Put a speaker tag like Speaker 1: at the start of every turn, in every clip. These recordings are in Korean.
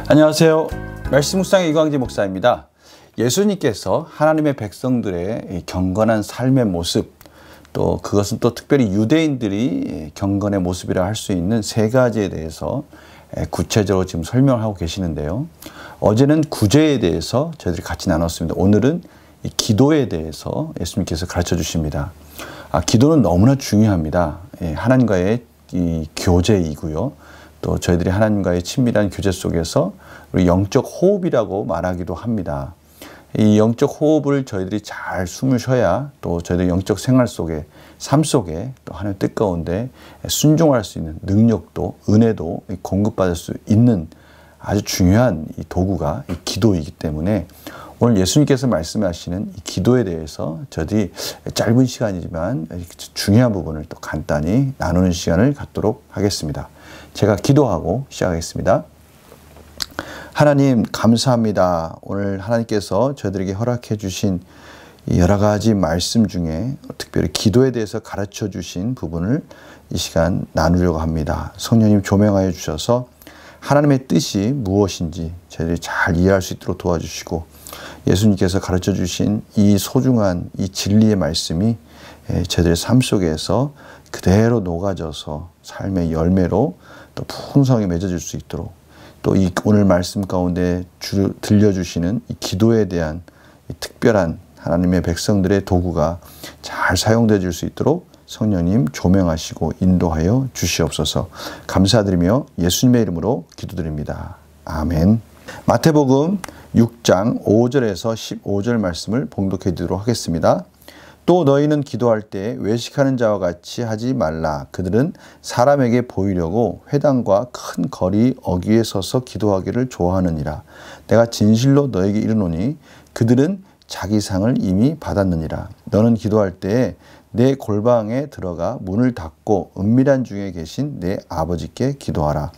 Speaker 1: 안녕하세요. 말씀 묵상의 이광재 목사입니다. 예수님께서 하나님의 백성들의 경건한 삶의 모습, 또 그것은 또 특별히 유대인들이 경건의 모습이라 할 수 있는 세 가지에 대해서 구체적으로 지금 설명하고 계시는데요. 어제는 구제에 대해서 저희들이 같이 나눴습니다. 오늘은 이 기도에 대해서 예수님께서 가르쳐 주십니다. 기도는 너무나 중요합니다. 하나님과의 이 교제이고요. 또 저희들이 하나님과의 친밀한 교제 속에서 영적 호흡이라고 말하기도 합니다. 이 영적 호흡을 저희들이 잘 숨을 쉬어야 또 저희들 영적 생활 속에, 삶 속에 또 하나님의 뜻 가운데 순종할 수 있는 능력도, 은혜도 공급받을 수 있는 아주 중요한 이 도구가 이 기도이기 때문에 오늘 예수님께서 말씀하시는 이 기도에 대해서 저희들이 짧은 시간이지만 중요한 부분을 또 간단히 나누는 시간을 갖도록 하겠습니다. 제가 기도하고 시작하겠습니다. 하나님 감사합니다. 오늘 하나님께서 저희들에게 허락해 주신 여러 가지 말씀 중에 특별히 기도에 대해서 가르쳐 주신 부분을 이 시간 나누려고 합니다. 성령님 조명하여 주셔서 하나님의 뜻이 무엇인지 저희들이 잘 이해할 수 있도록 도와주시고 예수님께서 가르쳐 주신 이 소중한 이 진리의 말씀이 저희들의 삶 속에서 그대로 녹아져서 삶의 열매로 또 풍성하게 맺어질 수 있도록 또 이 오늘 말씀 가운데 들려주시는 이 기도에 대한 이 특별한 하나님의 백성들의 도구가 잘 사용되어질 수 있도록 성령님 조명하시고 인도하여 주시옵소서. 감사드리며 예수님의 이름으로 기도드립니다. 아멘. 마태복음 6장 5절에서 15절 말씀을 봉독해 드리도록 하겠습니다. 또 너희는 기도할 때 외식하는 자와 같이 하지 말라. 그들은 사람에게 보이려고 회당과 큰 거리 어귀에 서서 기도하기를 좋아하느니라. 내가 진실로 너에게 이르노니 그들은 자기 상을 이미 받았느니라. 너는 기도할 때에 내 골방에 들어가 문을 닫고 은밀한 중에 계신 내 아버지께 기도하라.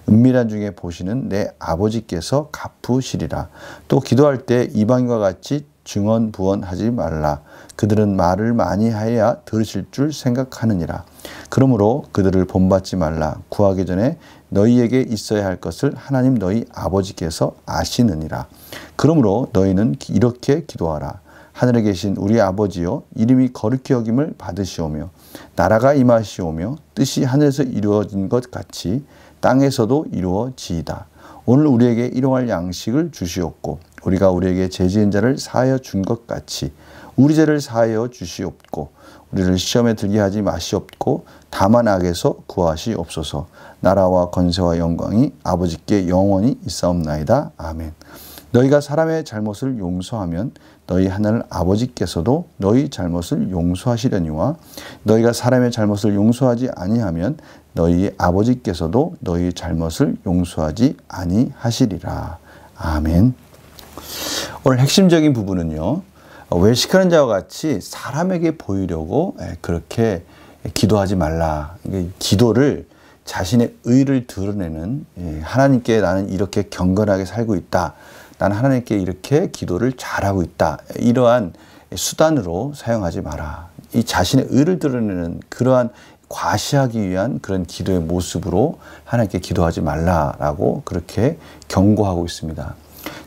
Speaker 1: 은밀한 중에 보시는 내 아버지께서 갚으시리라. 또 기도할 때 이방인과 같이 증언부언하지 말라. 그들은 말을 많이 하여야 들으실 줄 생각하느니라. 그러므로 그들을 본받지 말라. 구하기 전에 너희에게 있어야 할 것을 하나님 너희 아버지께서 아시느니라. 그러므로 너희는 이렇게 기도하라. 하늘에 계신 우리 아버지여, 이름이 거룩히 여김을 받으시오며 나라가 임하시오며 뜻이 하늘에서 이루어진 것 같이 땅에서도 이루어지이다. 오늘 우리에게 일용할 양식을 주시옵고 우리가 우리에게 죄 지은 자를 사하여 준 것 같이 우리 죄를 사하여 주시옵고 우리를 시험에 들게 하지 마시옵고 다만 악에서 구하시옵소서. 나라와 권세와 영광이 아버지께 영원히 있사옵나이다. 아멘. 너희가 사람의 잘못을 용서하면 너희 하늘 아버지께서도 너희 잘못을 용서하시려니와 너희가 사람의 잘못을 용서하지 아니하면 너희 아버지께서도 너희 잘못을 용서하지 아니하시리라. 아멘. 오늘 핵심적인 부분은요. 외식하는 자와 같이 사람에게 보이려고 그렇게 기도하지 말라. 기도를 자신의 의를 드러내는 하나님께 나는 이렇게 경건하게 살고 있다. 나는 하나님께 이렇게 기도를 잘하고 있다. 이러한 수단으로 사용하지 마라. 이 자신의 의를 드러내는 그러한 과시하기 위한 그런 기도의 모습으로 하나님께 기도하지 말라라고 그렇게 경고하고 있습니다.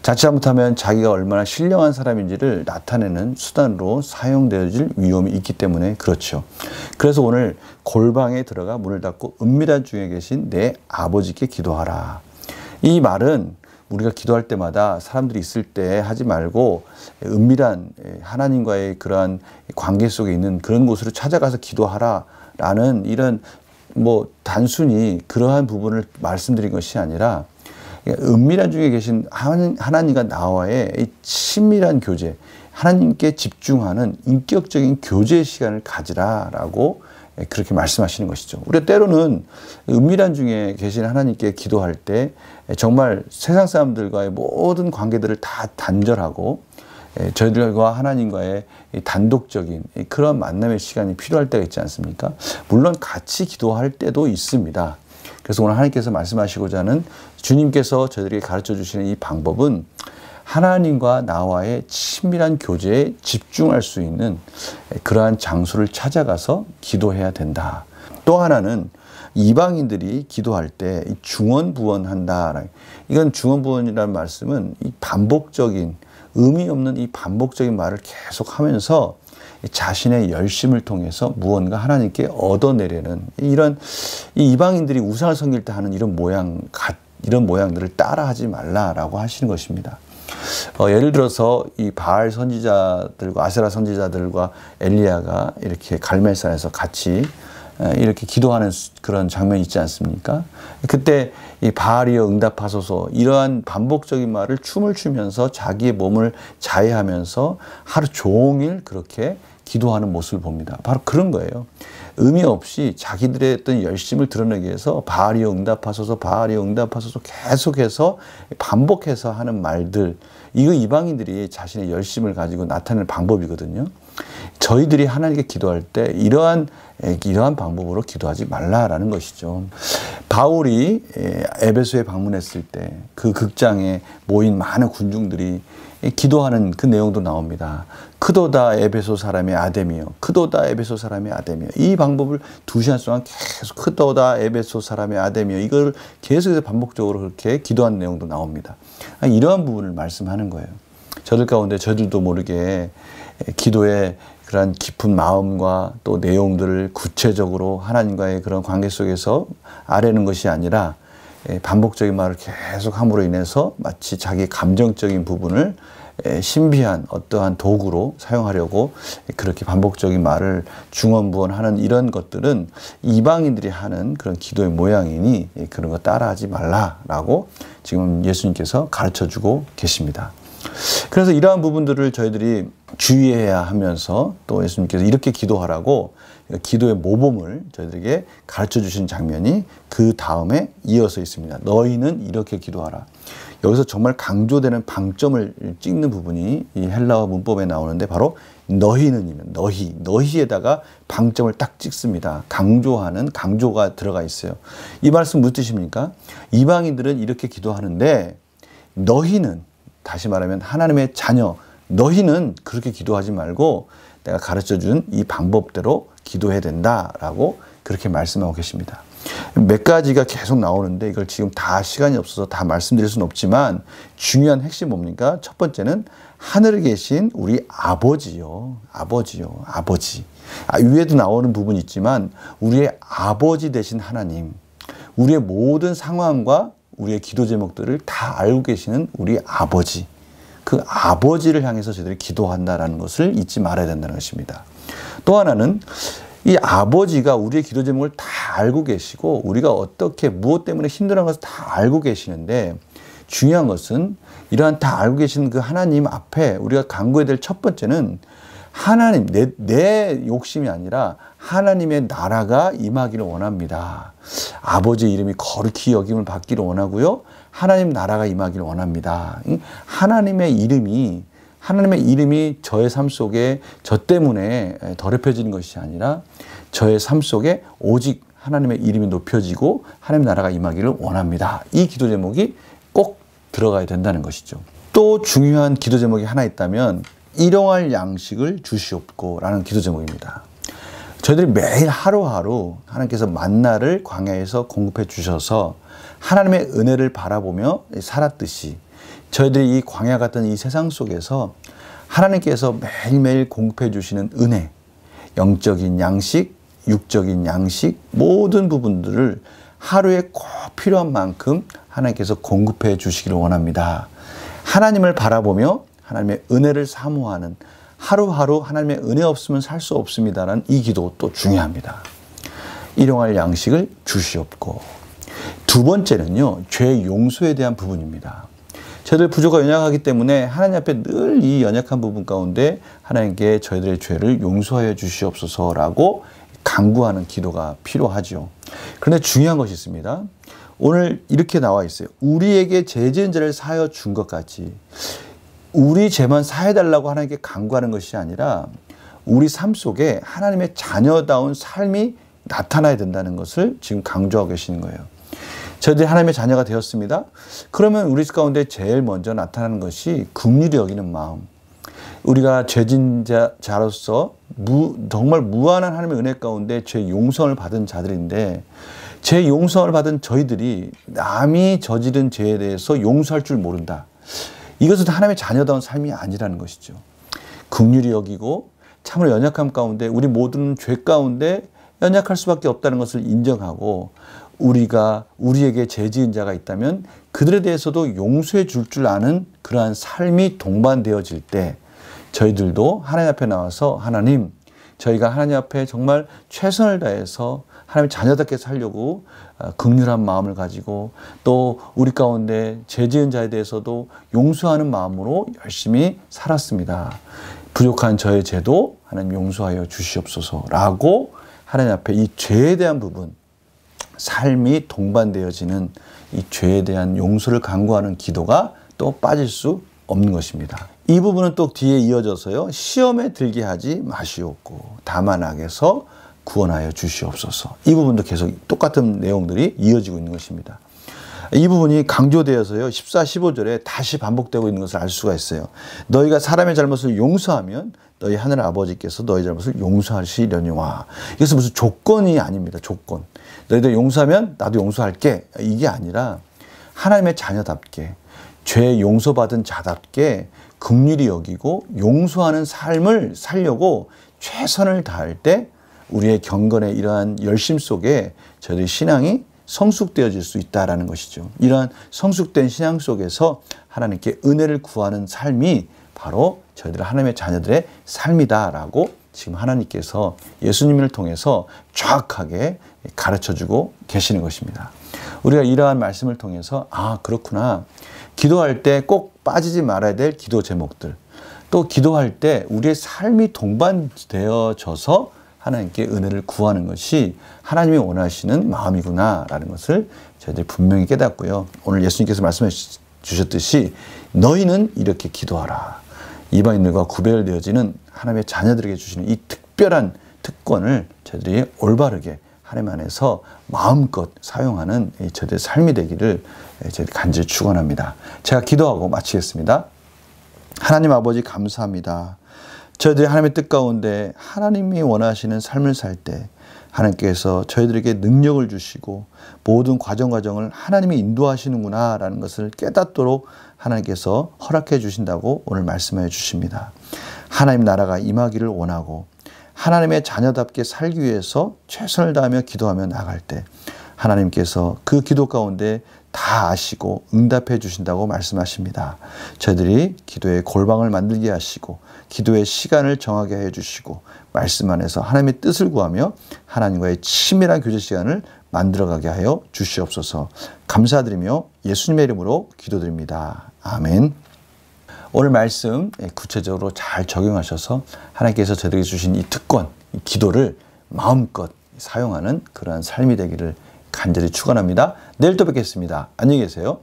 Speaker 1: 자칫 잘못하면 자기가 얼마나 신령한 사람인지를 나타내는 수단으로 사용되어질 위험이 있기 때문에 그렇죠. 그래서 오늘 골방에 들어가 문을 닫고 은밀한 중에 계신 내 아버지께 기도하라. 이 말은 우리가 기도할 때마다 사람들이 있을 때 하지 말고 은밀한 하나님과의 그러한 관계 속에 있는 그런 곳으로 찾아가서 기도하라라는 이런 단순히 그러한 부분을 말씀드린 것이 아니라 은밀한 중에 계신 하나님과 나와의 친밀한 교제, 하나님께 집중하는 인격적인 교제의 시간을 가지라라고 그렇게 말씀하시는 것이죠. 우리가 때로는 은밀한 중에 계신 하나님께 기도할 때 정말 세상 사람들과의 모든 관계들을 다 단절하고 저희들과 하나님과의 단독적인 그런 만남의 시간이 필요할 때가 있지 않습니까? 물론 같이 기도할 때도 있습니다. 그래서 오늘 하나님께서 말씀하시고자 하는 주님께서 저희들에게 가르쳐 주시는 이 방법은 하나님과 나와의 친밀한 교제에 집중할 수 있는 그러한 장소를 찾아가서 기도해야 된다. 또 하나는 이방인들이 기도할 때 중언부언한다. 이건 중언부언이라는 말씀은 이 반복적인 의미 없는 이 반복적인 말을 계속하면서 자신의 열심을 통해서 무언가 하나님께 얻어내려는 이런 이방인들이 우상을 섬길 때 하는 이런 모양들을 따라하지 말라라고 하시는 것입니다. 예를 들어서 이 바알 선지자들과 아세라 선지자들과 엘리야가 이렇게 갈멜산에서 같이 이렇게 기도하는 그런 장면이 있지 않습니까? 그때 이 바알이여 응답하소서 이러한 반복적인 말을 춤을 추면서 자기의 몸을 자해하면서 하루 종일 그렇게 기도하는 모습을 봅니다. 바로 그런 거예요. 의미 없이 자기들의 어떤 열심을 드러내기 위해서 바알이여 응답하소서 바알이여 응답하소서 계속해서 반복해서 하는 말들, 이거 이방인들이 자신의 열심을 가지고 나타내는 방법이거든요. 저희들이 하나님께 기도할 때 이러한 방법으로 기도하지 말라라는 것이죠. 바울이 에베소에 방문했을 때 그 극장에 모인 많은 군중들이 기도하는 그 내용도 나옵니다. 크도다 에베소 사람의 아데미여, 크도다 에베소 사람의 아데미여. 이 방법을 2시간 동안 계속 크도다 에베소 사람의 아데미여 이걸 계속해서 반복적으로 그렇게 기도하는 내용도 나옵니다. 이러한 부분을 말씀하는 거예요. 저들 가운데 저들도 모르게 기도의 그런 깊은 마음과 또 내용들을 구체적으로 하나님과의 그런 관계 속에서 아뢰는 것이 아니라 반복적인 말을 계속 함으로 인해서 마치 자기 감정적인 부분을 신비한 어떠한 도구로 사용하려고 그렇게 반복적인 말을 중언부언하는 이런 것들은 이방인들이 하는 그런 기도의 모양이니 그런 거 따라하지 말라라고 지금 예수님께서 가르쳐주고 계십니다. 그래서 이러한 부분들을 저희들이 주의해야 하면서 또 예수님께서 이렇게 기도하라고 기도의 모범을 저희들에게 가르쳐 주신 장면이 그 다음에 이어서 있습니다. 너희는 이렇게 기도하라. 여기서 정말 강조되는 방점을 찍는 부분이 이 헬라어 문법에 나오는데 바로 너희는이면 너희에다가 방점을 딱 찍습니다. 강조하는 강조가 들어가 있어요. 이 말씀 무슨 뜻입니까? 이방인들은 이렇게 기도하는데 너희는, 다시 말하면 하나님의 자녀, 너희는 그렇게 기도하지 말고 내가 가르쳐준 이 방법대로 기도해야 된다라고 그렇게 말씀하고 계십니다. 몇 가지가 계속 나오는데 이걸 지금 다 시간이 없어서 다 말씀드릴 수는 없지만 중요한 핵심 뭡니까? 첫 번째는 하늘에 계신 우리 아버지요. 아버지. 위에도 나오는 부분이 있지만 우리의 아버지 되신 하나님, 우리의 모든 상황과 우리의 기도 제목들을 다 알고 계시는 우리 아버지, 그 아버지를 향해서 저희들이 기도한다는 것을 잊지 말아야 된다는 것입니다. 또 하나는 이 아버지가 우리의 기도 제목을 다 알고 계시고 우리가 어떻게 무엇 때문에 힘들어하는 것을 다 알고 계시는데 중요한 것은 이러한 다 알고 계시는 그 하나님 앞에 우리가 간구해야 될 첫 번째는 하나님, 내 욕심이 아니라 하나님의 나라가 임하기를 원합니다. 아버지의 이름이 거룩히 여김을 받기를 원하고요. 하나님 나라가 임하기를 원합니다. 하나님의 이름이 저의 삶 속에 저 때문에 더럽혀지는 것이 아니라 저의 삶 속에 오직 하나님의 이름이 높여지고 하나님 나라가 임하기를 원합니다. 이 기도 제목이 꼭 들어가야 된다는 것이죠. 또 중요한 기도 제목이 하나 있다면 일용할 양식을 주시옵고 라는 기도 제목입니다. 저희들이 매일 하루하루 하나님께서 만나를 광야에서 공급해 주셔서 하나님의 은혜를 바라보며 살았듯이 저희들이 이 광야 같은 이 세상 속에서 하나님께서 매일매일 공급해 주시는 은혜, 영적인 양식, 육적인 양식 모든 부분들을 하루에 꼭 필요한 만큼 하나님께서 공급해 주시기를 원합니다. 하나님을 바라보며 하나님의 은혜를 사모하는 하루하루 하나님의 은혜 없으면 살 수 없습니다라는 이 기도 또 중요합니다. 일용할 양식을 주시옵고. 두 번째는요, 죄 용서에 대한 부분입니다. 저희들 부족과 연약하기 때문에 하나님 앞에 늘 이 연약한 부분 가운데 하나님께 저희들의 죄를 용서하여 주시옵소서라고 간구하는 기도가 필요하죠. 그런데 중요한 것이 있습니다. 오늘 이렇게 나와 있어요. 우리에게 죄 지은 자를 사하여 준 것 같이. 우리 죄만 사해달라고 하나님께 간구하는 것이 아니라 우리 삶 속에 하나님의 자녀다운 삶이 나타나야 된다는 것을 지금 강조하고 계시는 거예요. 저희들이 하나님의 자녀가 되었습니다. 그러면 우리 가운데 제일 먼저 나타나는 것이 긍휼히 여기는 마음. 우리가 죄진 자로서 정말 무한한 하나님의 은혜 가운데 죄 용서를 받은 자들인데, 죄 용서를 받은 저희들이 남이 저지른 죄에 대해서 용서할 줄 모른다. 이것은 하나님의 자녀다운 삶이 아니라는 것이죠. 긍휼히 여기고 참으로 연약함 가운데 우리 모두는 죄 가운데 연약할 수밖에 없다는 것을 인정하고, 우리가 우리에게 죄 지은 자가 있다면 그들에 대해서도 용서해 줄 아는 그러한 삶이 동반되어질 때, 저희들도 하나님 앞에 나와서 하나님, 저희가 하나님 앞에 정말 최선을 다해서 하나님의 자녀답게 살려고 긍휼한 마음을 가지고, 또 우리 가운데 죄 지은 자에 대해서도 용서하는 마음으로 열심히 살았습니다. 부족한 저의 죄도 하나님 용서하여 주시옵소서라고 하나님 앞에 이 죄에 대한 부분, 삶이 동반되어지는 이 죄에 대한 용서를 간구하는 기도가 또 빠질 수 없는 것입니다. 이 부분은 또 뒤에 이어져서요. 시험에 들게 하지 마시옵고 다만 악에서 구원하여 주시옵소서. 이 부분도 계속 똑같은 내용들이 이어지고 있는 것입니다. 이 부분이 강조되어서요. 14, 15절에 다시 반복되고 있는 것을 알 수가 있어요. 너희가 사람의 잘못을 용서하면 너희 하늘 아버지께서 너희 잘못을 용서하시려니와. 이것은 무슨 조건이 아닙니다. 조건. 너희들 용서하면 나도 용서할게. 이게 아니라 하나님의 자녀답게, 죄 용서받은 자답게 긍휼히 여기고 용서하는 삶을 살려고 최선을 다할 때 우리의 경건의 이러한 열심 속에 저희들의 신앙이 성숙되어질 수 있다는 것이죠. 이러한 성숙된 신앙 속에서 하나님께 은혜를 구하는 삶이 바로 저희들 하나님의 자녀들의 삶이다라고 지금 하나님께서 예수님을 통해서 정확하게 가르쳐주고 계시는 것입니다. 우리가 이러한 말씀을 통해서 그렇구나. 기도할 때 꼭 빠지지 말아야 될 기도 제목들, 또 기도할 때 우리의 삶이 동반되어져서 하나님께 은혜를 구하는 것이 하나님이 원하시는 마음이구나라는 것을 저희들이 분명히 깨닫고요. 오늘 예수님께서 말씀해 주셨듯이 너희는 이렇게 기도하라. 이방인들과 구별되어지는 하나님의 자녀들에게 주시는 이 특별한 특권을 저희들이 올바르게 하나님 안에서 마음껏 사용하는 저희들의 삶이 되기를 저희들이 간절히 축원합니다. 제가 기도하고 마치겠습니다. 하나님 아버지 감사합니다. 저희들이 하나님의 뜻 가운데 하나님이 원하시는 삶을 살 때 하나님께서 저희들에게 능력을 주시고 모든 과정을 하나님이 인도하시는구나 라는 것을 깨닫도록 하나님께서 허락해 주신다고 오늘 말씀해 주십니다. 하나님 나라가 임하기를 원하고 하나님의 자녀답게 살기 위해서 최선을 다하며 기도하며 나갈 때 하나님께서 그 기도 가운데 다 아시고 응답해 주신다고 말씀하십니다. 저희들이 기도의 골방을 만들게 하시고 기도의 시간을 정하게 해 주시고 말씀 안에서 하나님의 뜻을 구하며 하나님과의 친밀한 교제 시간을 만들어가게 하여 주시옵소서. 감사드리며 예수님의 이름으로 기도드립니다. 아멘. 오늘 말씀 구체적으로 잘 적용하셔서 하나님께서 저희들에게 주신 이 특권, 이 기도를 마음껏 사용하는 그러한 삶이 되기를 간절히 축원합니다. 내일 또 뵙겠습니다. 안녕히 계세요.